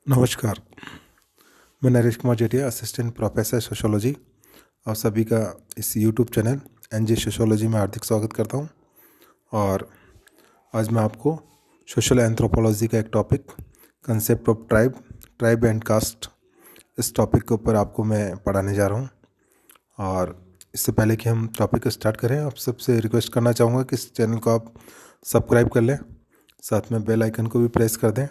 नमस्कार। मैं Naresh Kumar जेठिया, assistant professor sociology. आप सभी का इस यूट्यूब चैनल एनजे सोशियोलॉजी में हार्दिक स्वागत करता हूं। और आज मैं आपको सोशल एंथ्रोपोलॉजी का एक topic, concept of tribe and caste, इस टॉपिक के ऊपर आपको मैं पढ़ाने जा रहा हूं। और इससे पहले कि हम टॉपिक को स्टार्ट करें, आप सबसे रिक्वेस्ट करना चाहूँगा कि इस चैनल को आप सब्सक्राइब कर लें, साथ में बेल आइकन को भी प्रेस कर दें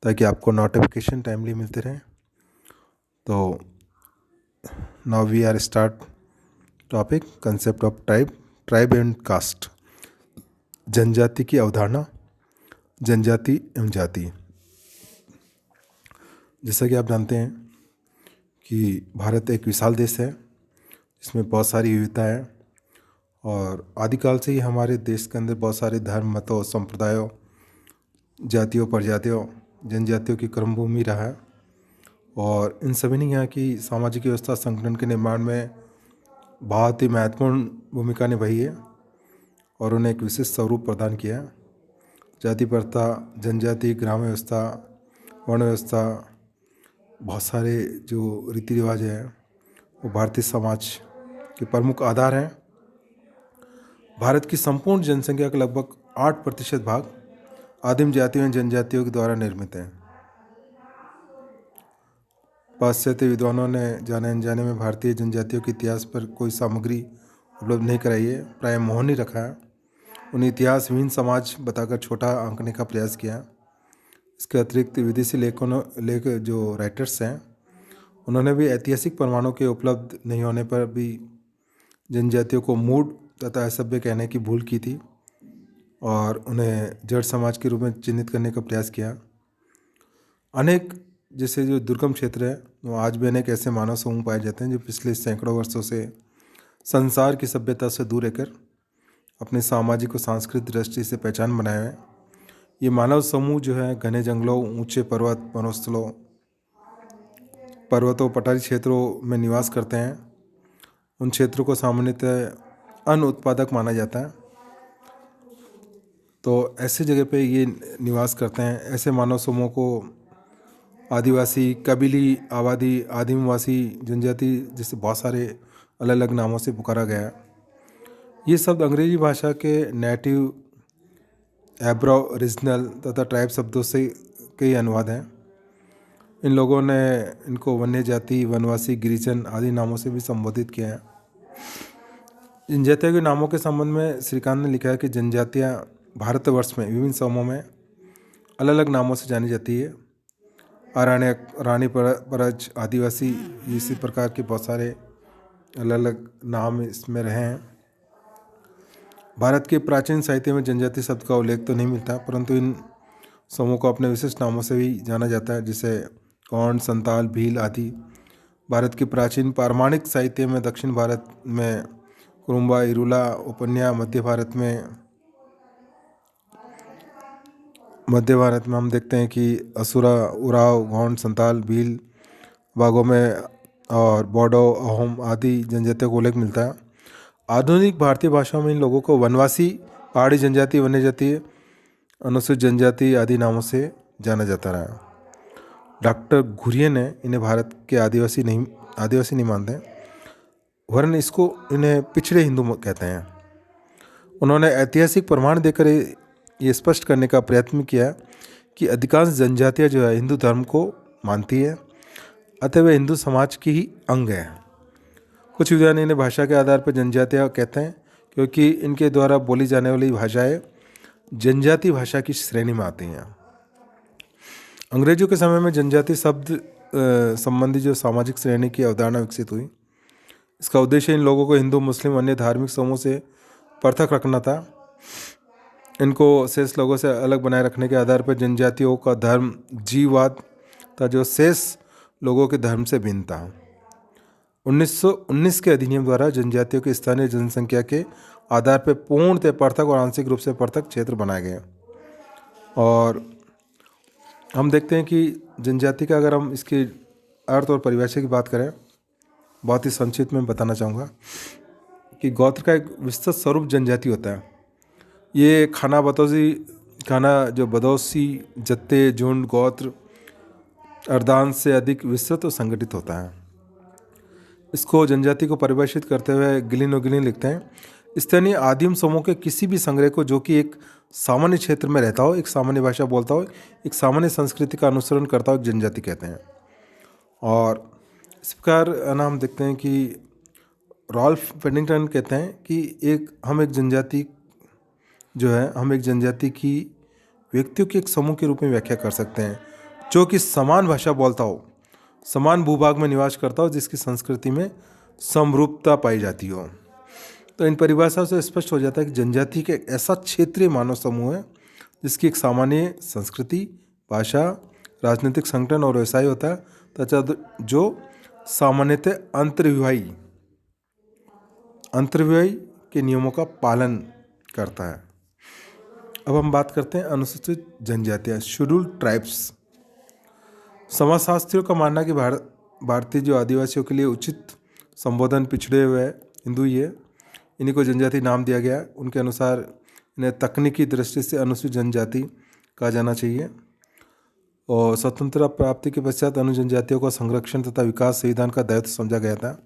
ताकि आपको नोटिफिकेशन टाइमली मिलते रहें। तो now we are start topic, concept of tribe and caste. जनजाति की अवधारणा, जनजाति एवं जाति। जैसा कि आप जानते हैं कि भारत एक विशाल देश है जिसमें बहुत सारी विविधता है, और आदिकाल से ही हमारे देश के अंदर बहुत सारे धर्म, मतों, संप्रदायों, जातियों, प्रजातियों, जनजातियों की कर्मभूमि रहा है। और इन सभी ने यहाँ की सामाजिक व्यवस्था संगठन के निर्माण में बहुत ही महत्वपूर्ण भूमिका निभाई है और उन्हें एक विशिष्ट स्वरूप प्रदान किया है। जाति प्रथा, जनजाति, ग्राम व्यवस्था, वर्ण व्यवस्था, बहुत सारे जो रीति रिवाज हैं वो भारतीय समाज के प्रमुख आधार हैं। भारत की संपूर्ण जनसंख्या का लगभग 8% भाग आदिम जातियों एवं जनजातियों के द्वारा निर्मित है। पाश्चात्य विद्वानों ने जाने अनजाने में भारतीय जनजातियों के इतिहास पर कोई सामग्री उपलब्ध नहीं कराई है, प्राय मौन ही रखा है। उन्हें इतिहासहीन समाज बताकर छोटा आंकने का प्रयास किया। इसके अतिरिक्त विदेशी लेख जो राइटर्स हैं उन्होंने भी ऐतिहासिक प्रमाणों के उपलब्ध नहीं होने पर भी जनजातियों को मूढ़ तथा असभ्य कहने की भूल की थी और उन्हें जड़ समाज के रूप में चिन्हित करने का प्रयास किया। अनेक जैसे जो दुर्गम क्षेत्र है वो आज भी अनेक ऐसे मानव समूह पाए जाते हैं जो पिछले सैकड़ों वर्षों से संसार की सभ्यता से दूर रहकर अपने सामाजिक और सांस्कृतिक दृष्टि से पहचान बनाए हुए हैं। ये मानव समूह जो है घने जंगलों, ऊंचे पर्वत, वनस्थलों, पर्वतों, पठारी क्षेत्रों में निवास करते हैं। उन क्षेत्रों को सामान्यतः अन्न उत्पादक माना जाता है, तो ऐसे जगह पे ये निवास करते हैं। ऐसे मानव समूह को आदिवासी, कबीली, आबादी, आदिमवासी, जनजाति जैसे बहुत सारे अलग अलग नामों से पुकारा गया है। ये शब्द अंग्रेजी भाषा के नेटिव, एब्रोरिजिनल तथा ट्राइब शब्दों से कई अनुवाद हैं। इन लोगों ने इनको वन्य जाति, वनवासी, गिरिजन आदि नामों से भी संबोधित किया है। जनजातियों के नामों के संबंध में श्रीकांत ने लिखा है कि जनजातियाँ भारतवर्ष में विभिन्न समूहों में अलग अलग नामों से जानी जाती है। अरण्यक, रानी परज, आदिवासी, इसी प्रकार के बहुत सारे अलग अलग नाम इसमें रहे हैं। भारत के प्राचीन साहित्य में जनजाति शब्द का उल्लेख तो नहीं मिलता, परंतु इन समूह को अपने विशिष्ट नामों से भी जाना जाता है, जैसे कौंड, संताल, भील आदि। भारत के प्राचीन पारमाणिक साहित्य में दक्षिण भारत में कुरुम्बा, इरुला, उपन्या, मध्य भारत में हम देखते हैं कि असुरा, उराव, गौंड, संताल, भील, बागों में और बोडो, अहोम आदि जनजातियों को उल्लेख मिलता है। आधुनिक भारतीय भाषाओं में इन लोगों को वनवासी, पहाड़ी जनजाति, वन्य जाति, अनुसूचित जनजाति आदि नामों से जाना जाता रहा। डॉक्टर घुरिये ने इन्हें भारत के आदिवासी नहीं मानते, वरन इन्हें पिछड़े हिंदू कहते हैं। उन्होंने ऐतिहासिक प्रमाण देकर ये स्पष्ट करने का प्रयत्न किया कि अधिकांश जनजातियाँ जो है हिंदू धर्म को मानती है, अतः वे हिंदू समाज की ही अंग है। कुछ विद्वान इन्हें भाषा के आधार पर जनजातियाँ कहते हैं क्योंकि इनके द्वारा बोली जाने वाली भाषाएं जनजाति भाषा की श्रेणी में आती हैं। अंग्रेजों के समय में जनजाति शब्द संबंधी जो सामाजिक श्रेणी की अवधारणा विकसित हुई, इसका उद्देश्य इन लोगों को हिंदू, मुस्लिम, अन्य धार्मिक समूह से पृथक रखना था। इनको शेष लोगों से अलग बनाए रखने के आधार पर जनजातियों का धर्म जीववाद था जो शेष लोगों के धर्म से भिन्न था। 1919 के अधिनियम द्वारा जनजातियों की स्थानीय जनसंख्या के आधार पर पूर्णतः पृथक और आंशिक रूप से पृथक क्षेत्र बनाए गए। और हम देखते हैं कि जनजाति का अगर हम इसके अर्थ और परिभाषा की बात करें, बहुत ही संक्षिप्त में बताना चाहूँगा कि गोत्र का एक विस्तृत स्वरूप जनजाति होता है। ये खाना जो बदौसी, जत्ते, झुंड, गोत्र अर्धांश से अधिक विस्तृत और संगठित होता है। इसको जनजाति को परिभाषित करते हुए गिलिन और गिलिन लिखते हैं, स्थानीय आदिम समूह के किसी भी संग्रह को जो कि एक सामान्य क्षेत्र में रहता हो, एक सामान्य भाषा बोलता हो, एक सामान्य संस्कृति का अनुसरण करता हो, एक जनजाति कहते हैं। और इस प्रकार हम देखते हैं कि रॉल्फ पेडिंगटन कहते हैं कि हम एक जनजाति की व्यक्तियों के एक समूह के रूप में व्याख्या कर सकते हैं जो कि समान भाषा बोलता हो, समान भूभाग में निवास करता हो, जिसकी संस्कृति में समरूपता पाई जाती हो। तो इन परिभाषाओं से स्पष्ट हो जाता है कि जनजाति के एक ऐसा क्षेत्रीय मानव समूह है जिसकी एक सामान्य संस्कृति, भाषा, राजनीतिक संगठन और व्यवसाय होता है तथा जो सामान्यतः अंतर्विवाही के नियमों का पालन करता है। अब हम बात करते हैं अनुसूचित जनजातियाँ, शेड्यूल्ड ट्राइब्स। समाजशास्त्रियों का मानना है कि भारतीय जो आदिवासियों के लिए उचित संबोधन पिछड़े हुए हिंदू ही है, इन्हीं को जनजाति नाम दिया गया। उनके अनुसार इन्हें तकनीकी दृष्टि से अनुसूचित जनजाति कहा जाना चाहिए। और स्वतंत्रता प्राप्ति के पश्चात अनुजनजातियों का संरक्षण तथा विकास संविधान का दायित्व समझा गया था।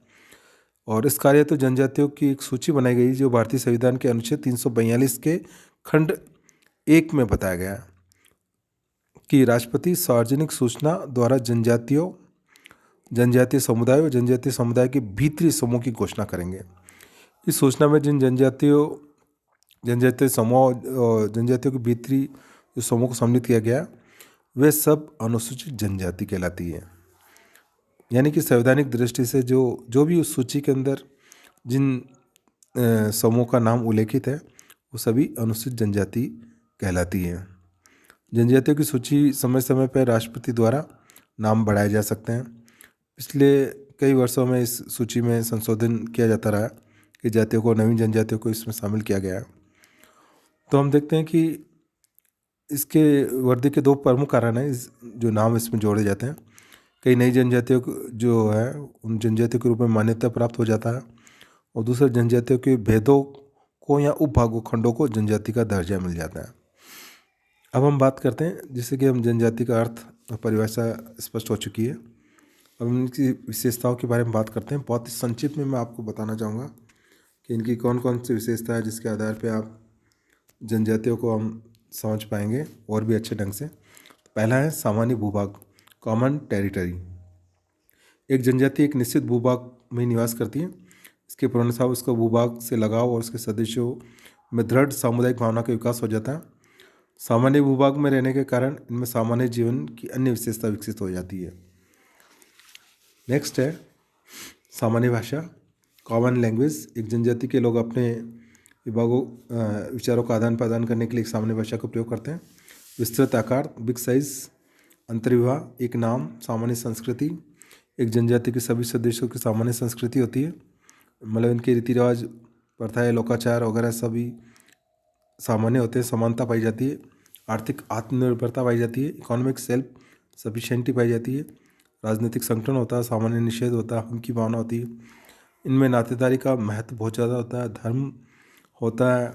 और इस कार्य तो जनजातियों की एक सूची बनाई गई जो भारतीय संविधान के अनुच्छेद 342 के खंड 1 में बताया गया कि राष्ट्रपति सार्वजनिक सूचना द्वारा जनजातीय समुदाय और जनजातीय समुदाय के भीतरी समूह की घोषणा करेंगे। इस सूचना में जिन जनजातीय समूह और जनजातियों के भीतरी जो समूह को सम्मिलित किया गया वे सब अनुसूचित जनजाति कहलाती है। यानी कि संवैधानिक दृष्टि से जो भी उस सूची के अंदर जिन समूह का नाम उल्लेखित है वो सभी अनुसूचित जनजाति कहलाती है। जनजातियों की सूची समय समय पर राष्ट्रपति द्वारा नाम बढ़ाए जा सकते हैं। पिछले कई वर्षों में इस सूची में संशोधन किया जाता रहा कि जातियों को, नवीन जनजातियों को इसमें शामिल किया गया है। तो हम देखते हैं कि इसके वृद्धि के 2 प्रमुख कारण हैं जो नाम इसमें जोड़े जाते हैं। कई नई जनजातियों को जो है उन जनजातियों के रूप में मान्यता प्राप्त हो जाता है और दूसरे जनजातियों के भेदों को या उपभागों खंडों को जनजाति का दर्जा मिल जाता है। अब हम बात करते हैं, जैसे कि हम जनजाति का अर्थ और परिभाषा स्पष्ट हो चुकी है। अब इनकी विशेषताओं के बारे में बात करते हैं। बहुत ही संक्षिप्त में मैं आपको बताना चाहूँगा कि इनकी कौन कौन सी विशेषता है जिसके आधार पे आप जनजातियों को हम समझ पाएंगे और भी अच्छे ढंग से। पहला है सामान्य भूभाग, कॉमन टेरिटरी। एक जनजाति एक निश्चित भूभाग में निवास करती है। इसके पूर्णतः उसका भूभाग से लगाव और उसके सदस्यों में दृढ़ सामुदायिक भावना का विकास हो जाता है। सामान्य भूभाग में रहने के कारण इनमें सामान्य जीवन की अन्य विशेषता विकसित हो जाती है। नेक्स्ट है सामान्य भाषा, कॉमन लैंग्वेज। एक जनजाति के लोग अपने विचारों का आदान प्रदान करने के लिए एक सामान्य भाषा का प्रयोग करते हैं। विस्तृत आकार, बिग साइज, अंतर्विवाह, एक नाम, सामान्य संस्कृति। एक जनजाति के सभी सदस्यों की सामान्य संस्कृति होती है, मतलब इनके रीति रिवाज, प्रथाएं, लोकाचार वगैरह सभी सामान्य होते हैं। समानता पाई जाती है, आर्थिक आत्मनिर्भरता पाई जाती है, इकोनॉमिक सेल्फ सफिशिएंटी पाई जाती है, राजनीतिक संगठन होता है, सामान्य निषेध होता है, हम की भावना होती है। इनमें नातेदारी का महत्व बहुत ज़्यादा होता है, धर्म होता है,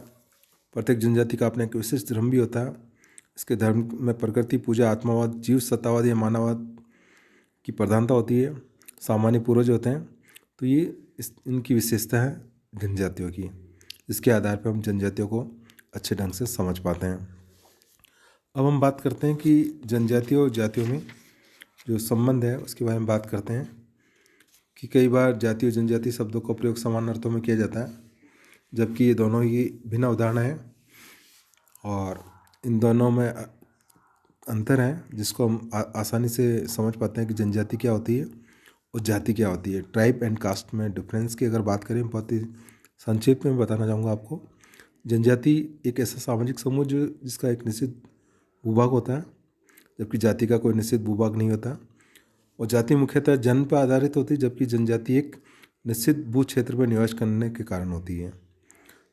प्रत्येक जनजाति का अपना एक विशिष्ट धर्म भी होता है। इसके धर्म में प्रकृति पूजा, आत्मावाद, जीव सत्तावाद या मानववाद की प्रधानता होती है, सामान्य पूर्वज होते हैं। तो ये इनकी विशेषता है जनजातियों की, जिसके आधार पर हम जनजातियों को अच्छे ढंग से समझ पाते हैं। अब हम बात करते हैं कि जनजातियों और जातियों में जो संबंध है उसके बारे में बात करते हैं कि कई बार जाति और जनजाति शब्दों का प्रयोग समान अर्थों में किया जाता है, जबकि ये दोनों ही भिन्न उदाहरण हैं और इन दोनों में अंतर है जिसको हम आसानी से समझ पाते हैं कि जनजाति क्या होती है और जाति क्या होती है। ट्राइब एंड कास्ट में डिफरेंस की अगर बात करें, बहुत ही संक्षेप में बताना चाहूँगा आपको। जनजाति एक ऐसा सामाजिक समूह जिसका एक निश्चित भूभाग होता है, जबकि जाति का कोई निश्चित भूभाग नहीं होता। और जाति मुख्यतः जन्म पर आधारित होती है, जबकि जनजाति एक निश्चित भू क्षेत्र पर निवास करने के कारण होती है।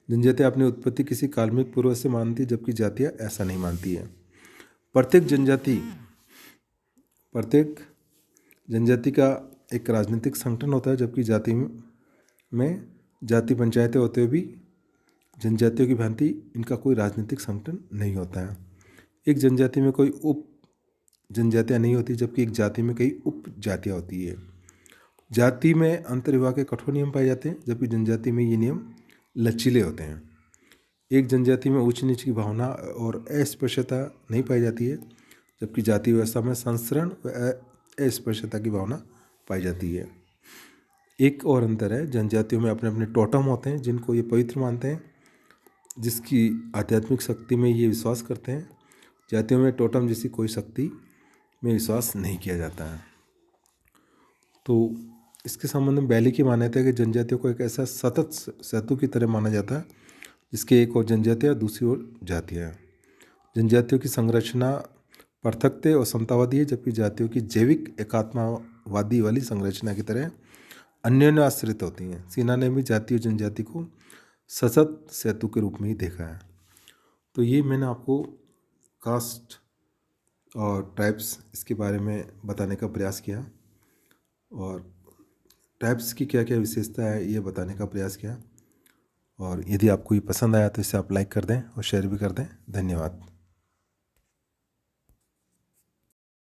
जनजाति अपनी उत्पत्ति किसी काल्पनिक पूर्वज से मानती है, जबकि जातियाँ ऐसा नहीं मानती है। प्रत्येक जनजाति का एक राजनीतिक संगठन होता है, जबकि जाति पंचायतें होते हुए भी जनजातियों की भांति इनका कोई राजनीतिक संगठन नहीं होता है। एक जनजाति में कोई उप जनजातियाँ नहीं होती, जबकि एक जाति में कई उप जातियाँ होती है। जाति में अंतर्विवाह के कठोर नियम पाए जाते हैं, जबकि जनजाति में ये नियम लचीले होते हैं। एक जनजाति में ऊंच नीच की भावना और अस्पृश्यता नहीं पाई जाती है, जबकि जाति व्यवस्था में संसरण व अस्पृश्यता की भावना पाई जाती है। एक और अंतर है, जनजातियों में अपने अपने टोटम होते हैं जिनको ये पवित्र मानते हैं, जिसकी आध्यात्मिक शक्ति में ये विश्वास करते हैं। जातियों में टोटम जैसी कोई शक्ति में विश्वास नहीं किया जाता है। तो इसके संबंध में बैली की मान्यता है कि जनजातियों को एक ऐसा सतत सेतु की तरह माना जाता है जिसके एक ओर जनजातियाँ, दूसरी ओर जातियाँ। जनजातियों की संरचना पृथकता और समतावादी है, जबकि जातियों की जैविक एकात्मवादी वाली संरचना की तरह अन्योन्य आश्रित होती हैं। सिन्हा ने भी जाति और जनजाति को सशक्त सेतु के रूप में ही देखा है। तो ये मैंने आपको कास्ट और ट्राइब्स इसके बारे में बताने का प्रयास किया, और ट्राइब्स की क्या क्या विशेषता है ये बताने का प्रयास किया। और यदि आपको ये पसंद आया तो इसे आप लाइक कर दें और शेयर भी कर दें। धन्यवाद।